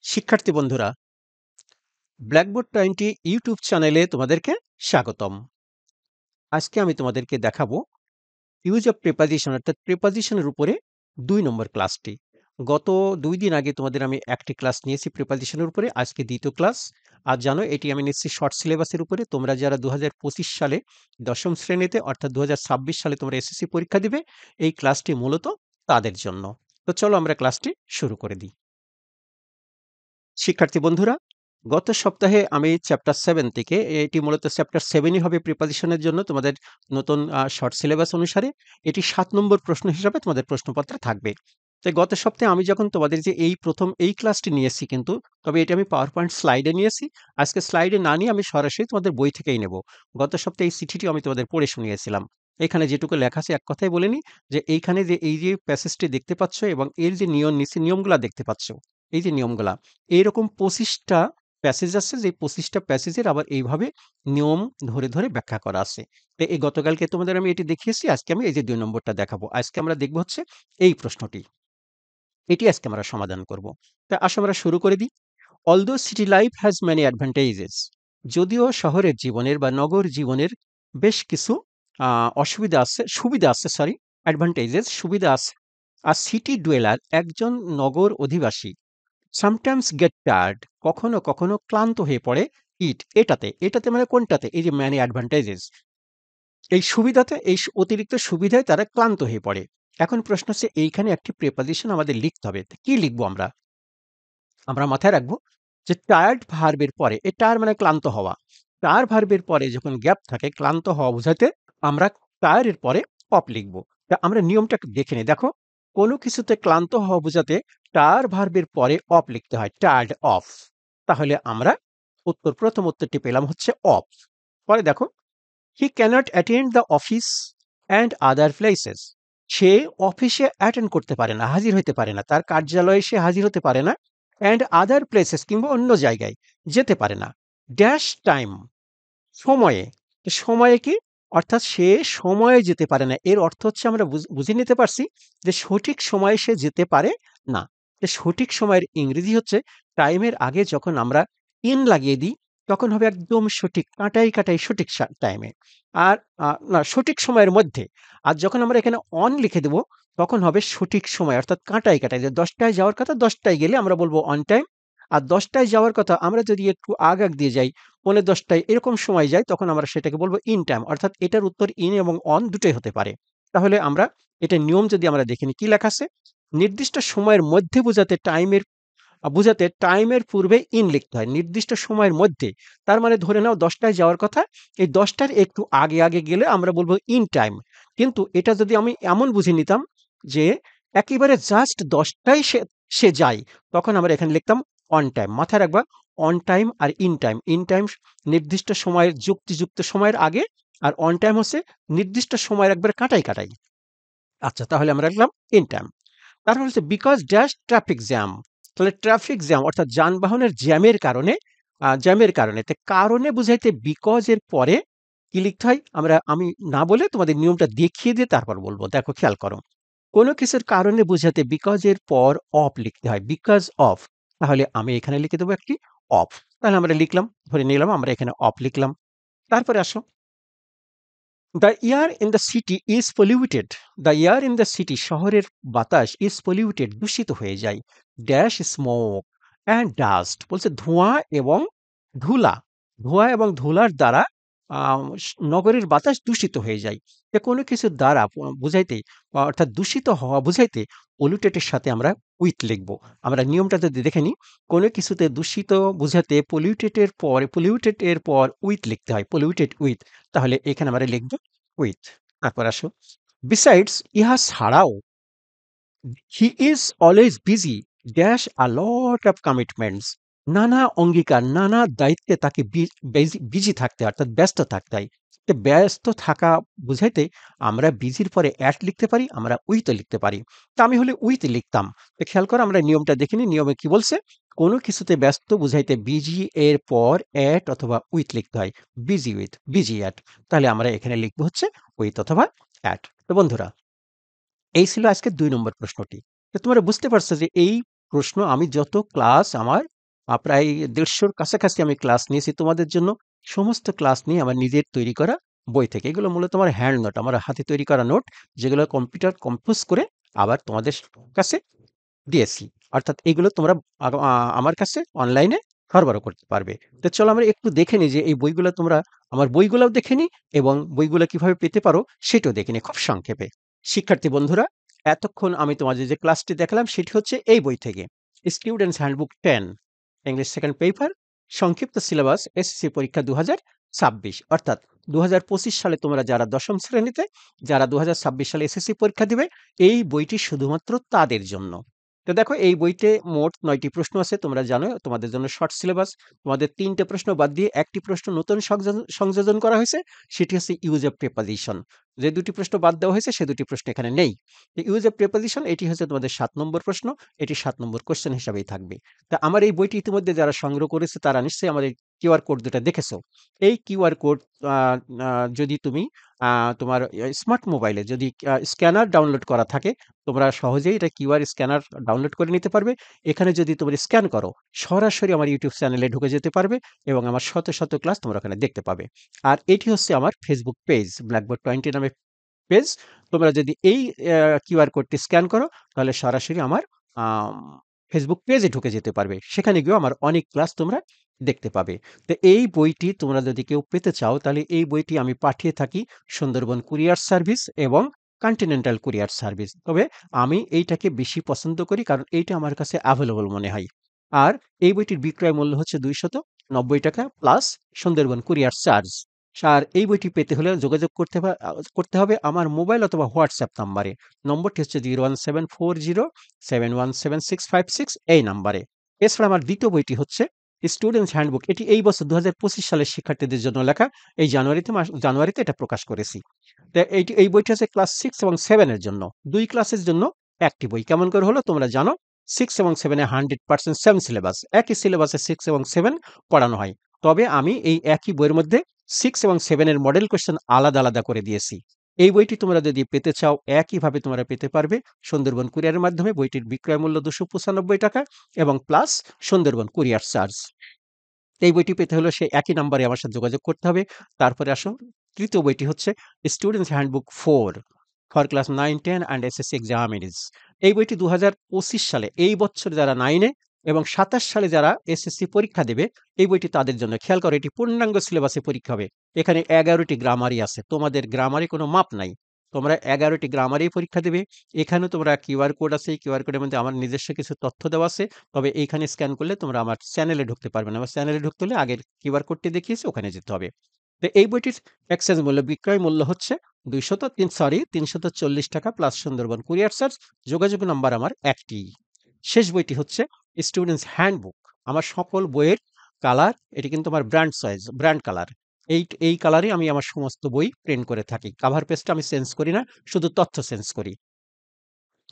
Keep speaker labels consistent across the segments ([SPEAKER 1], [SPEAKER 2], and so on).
[SPEAKER 1] শিক্ষার্থী বন্ধুরা, blackboard 20 YouTube চ্যানেলে তোমাদেরকে স্বাগতম। আজকে আমি তোমাদেরকে দেখাবো ইউজ অফ প্রিপজিশন অর্থাৎ প্রিপজিশনের উপরে 2 নম্বর ক্লাসটি। গত 2 দিন আগে তোমাদের আমি একটি ক্লাস নিয়েছি প্রিপজিশনের উপরে, আজকে দ্বিতীয় ক্লাস। আর জানো এটি আমি নিচ্ছি শর্ট সিলেবাসের উপরে। তোমরা যারা 2025 সালে দশম শ্রেণীতে অর্থাৎ 2026 সালে তোমরা এসএসসি পরীক্ষা দিবে, এই ক্লাসটি মূলত তাদের জন্য। তো চলো আমরা ক্লাসটি শুরু করে দিই। শিক্ষার্থী বন্ধুরা, গত সপ্তাহে আমি চ্যাপ্টার 7 থেকে, এটি মূলত চ্যাপ্টার 7ই হবে প্রিপজিশনের জন্য তোমাদের নতুন শর্ট সিলেবাস অনুসারে এটি 7 নম্বর প্রশ্ন হিসাবে তোমাদের প্রশ্নপত্রে থাকবে। তাই গত সপ্তাহে আমি যখন তোমাদের যে এই প্রথম এই ক্লাসটি নিয়েছি, কিন্তু তবে এটা আমি পাওয়ার পয়েন্ট স্লাইডে নিয়েছি। আজকে স্লাইডে না নিয়ে আমি সরাসরি তোমাদের বই থেকেই নেব। গত সপ্তাহে এই চিঠিটি আমি তোমাদের পড়ে শুনিয়েছিলাম। এখানে যেটুকু লেখা আছে এক কথায় বলে নিই, যে এইখানে যে এই যে প্যাসেজটি দেখতে পাচ্ছ এবং এর যে নিয়মগুলা দেখতে পাচ্ছ, এই যে নিয়মগুলা, এইরকম 25টা প্যাসেজ আছে, যে 25টা প্যাসেজের আবার এইভাবে নিয়ম ধরে ধরে ব্যাখ্যা করা আছে। তো এই গতকালকে তোমাদের আমি এটি দেখিয়েছি, আজকে আমি এই যে 2 নম্বরটা দেখাবো। আজকে আমরা দেখব হচ্ছে এই প্রশ্নটি, এটি আজকে আমরা সমাধান করব। তা আসো আমরা শুরু করে দিই। Although city life has many advantages, যদিও শহরের জীবনের বা নগর জীবনের বেশ কিছু অসুবিধা আছে, সুবিধা আছে, সরি, অ্যাডভান্টেজেস সুবিধা আছে। আর সিটি ডুয়েলার একজন নগর অধিবাসী সামটাইমস গেট টায়ার্ড, কখনো কখনো ক্লান্ত হয়ে পড়ে। এটাতে এটাতে মানে কোনটাতে? এই যে ম্যানি অ্যাডভান্টেজেস, এই সুবিধাতে, এই অতিরিক্ত সুবিধায় তারা ক্লান্ত হয়ে পড়ে। এখন প্রশ্ন হচ্ছে এইখানে একটি প্রেপোজিশন আমাদের লিখতে হবে। তো কি লিখবো আমরা? আমরা মাথায় রাখবো যে টায়ার্ড ভার্বের পরে, এই টায়ার মানে ক্লান্ত হওয়া, টায়ার ভার্বের পরে যখন গ্যাপ থাকে ক্লান্ত হওয়া বোঝাতে আমরা টায়ারের পরে অফ লিখবো। তা আমরা নিয়মটা একটু দেখে নিই। দেখো, কোনো কিছুতে ক্লান্ত হওয়া বোঝাতে টায়ার ভার্বের পরে অফ লিখতে হয়, টায়ার্ড অফ। তাহলে আমরা প্রথম উত্তরটি পেলাম হচ্ছে অফ। পরে দেখো, he cannot attend the office and other places, সে অফিসে অ্যাটেন্ড করতে পারে না, হাজির হতে পারে না, তার কার্যালয়ে সে হাজির হতে পারে না। অ্যান্ড আদার প্লেসেস কিংবা অন্য জায়গায় যেতে পারে না। ড্যাশ টাইম, সময়ে। তো সময়ে কি? অর্থাৎ সে সময়ে যেতে পারে না, এর অর্থ হচ্ছে আমরা বুঝে নিতে পারছি যে সঠিক সময়ে সে যেতে পারে না। তো সঠিক সময়ের ইংরেজি হচ্ছে, টাইমের আগে যখন আমরা ইন লাগিয়ে দিই তখন হবে একদম সঠিক, কাটাই কাটাই সঠিক টাইমে। আর না, সঠিক সময়ের মধ্যে। আর যখন আমরা এখানে অন লিখে দেব তখন হবে সঠিক সময়, অর্থাৎ কাটাই কাটাই। যে 10টায় যাওয়ার কথা 10টায় গেলে আমরা বলবো অন টাইম। আর 10টায় যাওয়ার কথা আমরা যদি একটু আগ দিয়ে যাই, 9:45 এরকম সময় যায়, তখন আমরা সেটাকে বলবো ইন টাইম। অর্থাৎ এটার উত্তর ইন এবং অন দুটোই হতে পারে। তাহলে আমরা এটা নিয়ম যদি আমরা দেখে নিই, কি লেখা আছে? নির্দিষ্ট সময়ের মধ্যে বোঝাতে টাইমের পূর্বে ইন লিখতে হয়, নির্দিষ্ট সময়ের মধ্যে। তার মানে ধরে নাও 10টায় যাওয়ার কথা, এই 10টার একটু আগে আগে গেলে আমরা বলবো ইন টাইম। কিন্তু এটা যদি আমি এমন বুঝে নিতাম যে একেবারে জাস্ট 10টায় সে সে যায়, তখন আমরা এখানে লিখতাম অন টাইম। মাথায় রাখবা, অন টাইম আর ইন টাইম, ইন টাইম নির্দিষ্ট সময়ের যুক্তিযুক্ত সময়ের আগে, আর অন টাইম হচ্ছে নির্দিষ্ট সময়ের একবার কাটাই কাটাই। আচ্ছা, তাহলে আমরা লিখলাম ইন টাইম। তারপর হচ্ছে বিকজ ড্যাশ ট্রাফিক জ্যাম, তাহলে ট্রাফিক জ্যাম অর্থাৎ যানবাহনের জ্যামের কারণে কারণে বুঝাইতে বিকজ এর পরে কি লিখতে হয়? আমি না বলে তোমাদের নিয়মটা দেখিয়ে দিয়ে তারপর বলবো। দেখো, খেয়াল করো, কোনো কিছুর কারণে বুঝাতে বিকজ এর পর অফ লিখতে হয়, বিকজ অফ। তাহলে আমি এখানে লিখে দেবো একটি অফ। তাহলে আমরা লিখলাম, ধরে নিলাম আমরা এখানে অফ লিখলাম। তারপরে আসো, the air in the city is polluted, the air in the city শহরের বাতাস ইজ পলিউটেড দূষিত হয়ে যায়। ড্যাশ স্মোক অ্যান্ড ডাস্ট, বলছে ধোঁয়া এবং ধুলা, ধোঁয়া এবং ধুলার দ্বারা নগরের বাতাস দূষিত হয়ে যায়। যে কোনো কিছুর দ্বারা বুঝাইতে, অর্থাৎ দূষিত হওয়া বুঝাইতে পলিউটেডের সাথে আমরা উইথ লিখবো। আমরা নিয়মটা যদি দেখে নিই, কোনো কিছুতে দূষিত বুঝাতে পলিউটেড এর পর উইথ লিখতে হয়, পলিউটেড উইথ। তাহলে এখানে আমরা লিখবো উইথ। তারপর আসো, বিসাইডস ইহা ছাড়াও, he is always busy dash a lot of commitments, নানা অঙ্গীকার, নানা দায়িত্বে তাকে বিজি থাকতে হয়, অর্থাৎ ব্যস্ত থাকতে হয়। তো ব্যস্ত থাকা বুঝাইতে আমরা বিজির পরে অ্যাট লিখতে পারি, আমরা উইথও লিখতে পারি। তা আমি হলে উইথ লিখতাম। তো খেয়াল করো, আমরা নিয়মটা দেখিনি। নিয়মে কি বলছে? কোনো কিছুতে ব্যস্ত বুঝাইতে বিজি এর পর অ্যাট অথবা উইথ লিখতে হয়, বিজি উইথ, বিজি অ্যাট। তাহলে আমরা এখানে লিখবো হচ্ছে উইথ অথবা অ্যাট। তো বন্ধুরা, এই ছিল আজকের 2 নম্বর প্রশ্নটি। তো তোমরা বুঝতে পারছো যে এই প্রশ্ন আমি যত ক্লাস আমার প্রায় ১৫০-র কাছাকাছি আমি ক্লাস নিয়েছি তোমাদের জন্য। সমস্ত ক্লাস নিয়ে আমার নিজের তৈরি করা বই থেকে। এগুলো মূলত আমার হ্যান্ড নোট, আমার হাতে তৈরি করা নোট, যেগুলো কম্পিউটার কম্পোজ করে আবার তোমাদের কাছে দিয়েছি। অর্থাৎ এগুলো তোমরা আমার কাছে অনলাইনে সরবরাহ করতে পারবে। তো চলো আমরা একটু দেখে নিই যে এই বইগুলো তোমরা আমার বইগুলোও দেখে নিই এবং বইগুলো কিভাবে পেতে পারো সেটাও দেখে নিই খুব সংক্ষেপে। শিক্ষার্থী বন্ধুরা, এতক্ষণ আমি তোমাদের যে ক্লাসটি দেখালাম সেটি হচ্ছে এই বই থেকে, students handbook 10, English second paper, সংক্ষিপ্ত সিলেবাস, এসএসসি পরীক্ষা 2026। অর্থাৎ 2025 সালে তোমরা যারা দশম শ্রেণীতে, যারা 2026 সালে এসএসসি পরীক্ষা দিবে, এই বইটি শুধুমাত্র তাদের জন্য। তো দেখো এই বইতে মোট 9টি প্রশ্ন আছে, তোমরা জানো তোমাদের জন্য শর্ট সিলেবাস। তোমাদের 3টে প্রশ্ন বাদ দিয়ে একটি প্রশ্ন নতুন সংযোজন করা হয়েছে, সেটি হচ্ছে ইউজ অফ প্রিপোজিশন। যে দুটি প্রশ্ন বাদ দেওয়া হয়েছে সে দুটি প্রশ্ন এখানে নেই। ইউজ অফ প্রিপোজিশন এটি হচ্ছে তোমাদের 7 নম্বর প্রশ্ন, এটি 7 নম্বর কোশ্চেন হিসাবেই থাকবে। তা আমার এই বইটি ইতিমধ্যে যারা সংগ্রহ করেছে তারা নিশ্চয়ই আমার এই কিউআর কোড দুটা দেখেছো। এই কিউআর কোড যদি তুমি তোমার স্মার্ট মোবাইলে যদি স্ক্যানার ডাউনলোড করা থাকে, তোমরা সহজেই এটা কিউআর স্ক্যানার ডাউনলোড করে নিতে পারবে। এখানে যদি তোমরা স্ক্যান করো, সরাসরি আমার ইউটিউব চ্যানেলে ঢুকে যেতে পারবে এবং আমার শত শত ক্লাস তোমরা ওখানে দেখতে পাবে। আর এটি হচ্ছে আমার ফেসবুক পেজ, ব্ল্যাকবোর্ড 20 নামে পেজ। তোমরা যদি এই কিউআর কোডটি স্ক্যান করো, তাহলে সরাসরি আমার আম ফেসবুক পেজে ঢুকে যেতে পারবে। সেখানে গিয়েও আমার অনেক ক্লাস তোমরা দেখতে পাবে। তো এই বইটি তোমরা যদি কেউ পেতে চাও, তাহলে এই বইটি আমি পাঠিয়ে থাকি সুন্দরবন কুরিয়ার সার্ভিস এবং কন্টিনেন্টাল কুরিয়ার সার্ভিস। তবে আমি এইটাকে বেশি পছন্দ করি, কারণ এইটা আমার কাছে অ্যাভেলেবল মনে হয়। আর এই বইটির বিক্রয় মূল্য হচ্ছে ৳290 প্লাস সুন্দরবন কুরিয়ার চার্জ। আর এই বইটি পেতে হলে যোগাযোগ করতে হবে আমার মোবাইল অথবা হোয়াটসঅ্যাপ নাম্বারে। নম্বরটি হচ্ছে 01740717656, এই নাম্বারে। এছাড়া আমার দ্বিতীয় বইটি হচ্ছে স্টুডেন্টস হ্যান্ডবুক। এটি এই বছর 2025 সালের শিক্ষার্থীদের জন্য লেখা। এই জানুয়ারিতে এটা প্রকাশ করেছি। তো এই বইটি হচ্ছে ক্লাস 6 এবং 7 এর জন্য। 2 ক্লাসের জন্য একটি বই। কেমন করে হলো তোমরা জানো, 6 এবং 7 এ 100% সেম সিলেবাস। একই সিলেবাসে 6 এবং 7 পড়ানো হয়। তবে আমি এই একই বইয়ের মধ্যে 6 এবং 7 এর মডেল কোয়েশ্চেন আলাদা, আলাদা করে দিয়েছি। এই বইটি তোমরা যদি পেতে চাও, একইভাবে তোমরা পেতে পারবে সুন্দরবন কুরিয়ারের মাধ্যমে। বইটির বিক্রয় মূল্য ৳295 এবং প্লাস সুন্দরবন কুরিয়ার চার্জ। এই বইটি পেতে হলে সেই একই নাম্বারে আমার সাথে যোগাযোগ করতে হবে। তারপরে আসো, তৃতীয় বইটি হচ্ছে students handbook 4 for class 9, 10 and SSC examinees. এই বইটি 2025 সালে, এই বছর যারা 9 এ এবং 27 সালে যারা এসএসসি পরীক্ষা দেবে, এই বইটি তাদের জন্য। খেয়াল করো, এটি পূর্ণাঙ্গ সিলেবাসে পরীক্ষা হবে। এখানে 11টি গ্রামারই আছে। তোমাদের গ্রামারে কোনো মাপ নাই। তোমরা 11টি গ্রামারেই পরীক্ষা দেবে। এখানেও তোমরা কিউআর কোড আছে, এই কিউআর কোডের মধ্যে আমার নিজস্ব কিছু তথ্য দেওয়া আছে। তবে এইখানে স্ক্যান করলে তোমরা আমার চ্যানেলে ঢুকতে পারবে না। আমার চ্যানেলে ঢুকতে হলে আগের কিউআর কোডটি দেখিয়েছি, ওখানে যেতে হবে। তো এই বইটির এক্সচেঞ্জ মূল্য, বিক্রয় মূল্য হচ্ছে ৳340 প্লাস সুন্দরবন কুরিয়ার চার্জ। যোগাযোগ নাম্বার আমার একটিই। শেষ বইটি হচ্ছে স্টুডেন্টস হ্যান্ডবুক। আমার সকল বইয়ের কালার, এটি কিন্তু আমার ব্র্যান্ড চয়েস, ব্র্যান্ড কালার। এই কালারে আমি আমার সমস্ত বই প্রিন্ট করে থাকি। কভার পেজটা আমি চেঞ্জ করি না, শুধু তথ্য চেঞ্জ করি।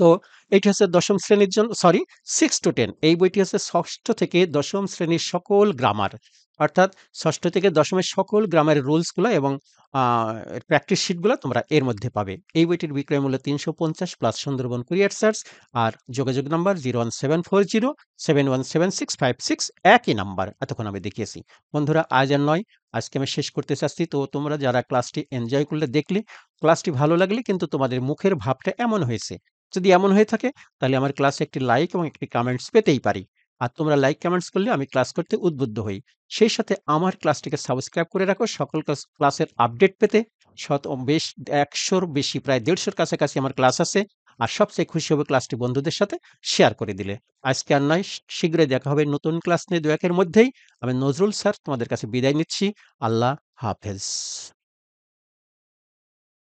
[SPEAKER 1] তো এইটি হচ্ছে দশম শ্রেণীর জন্য, সরি, 6 to 10। এই বইটি হচ্ছে ষষ্ঠ থেকে দশম শ্রেণীর সকল গ্রামার, অর্থাৎ ষষ্ঠ থেকে দশমের সকল গ্রামারের রুলসগুলো এবং প্র্যাকটিস শিটগুলো তোমরা এর মধ্যে পাবে। এই বইটির বিক্রয় মূল্য 350 প্লাস সুন্দরবন কুরিয়ার চার্জ। আর যোগাযোগ নাম্বার 01740717656, একই নাম্বার এতক্ষণ আমি দেখিয়েছি। বন্ধুরা, আজ আর নয়, আজকে আমি শেষ করতে চাচ্ছি। তো তোমরা যারা ক্লাসটি এনজয় করলে, দেখলে, ক্লাসটি ভালো লাগলে কিন্তু তোমাদের মুখের ভাবটা এমন হয়েছে, যদি এমন হয়ে থাকে, তাহলে আমার ক্লাসে একটি লাইক এবং একটি কমেন্টস পেতেই পারি। আর তোমরা লাইক কমেন্টস করলে আমি ক্লাস করতে উদ্বুদ্ধ হই। সেই সাথে আমার ক্লাসটিকে সাবস্ক্রাইব করে রাখো সকল ক্লাসের আপডেট পেতে। বেশ 100-র বেশি, প্রায় 150-র কাছাকাছি আমার ক্লাস আছে। আর সবচেয়ে খুশি হবে ক্লাসটি বন্ধুদের সাথে শেয়ার করে দিলে। আজকে আর নয়, শীঘ্রই দেখা হবে নতুন ক্লাস নিয়ে 2-1 এর মধ্যেই। আমি নজরুল স্যার তোমাদের কাছে বিদায় নিচ্ছি। আল্লাহ হাফেজ।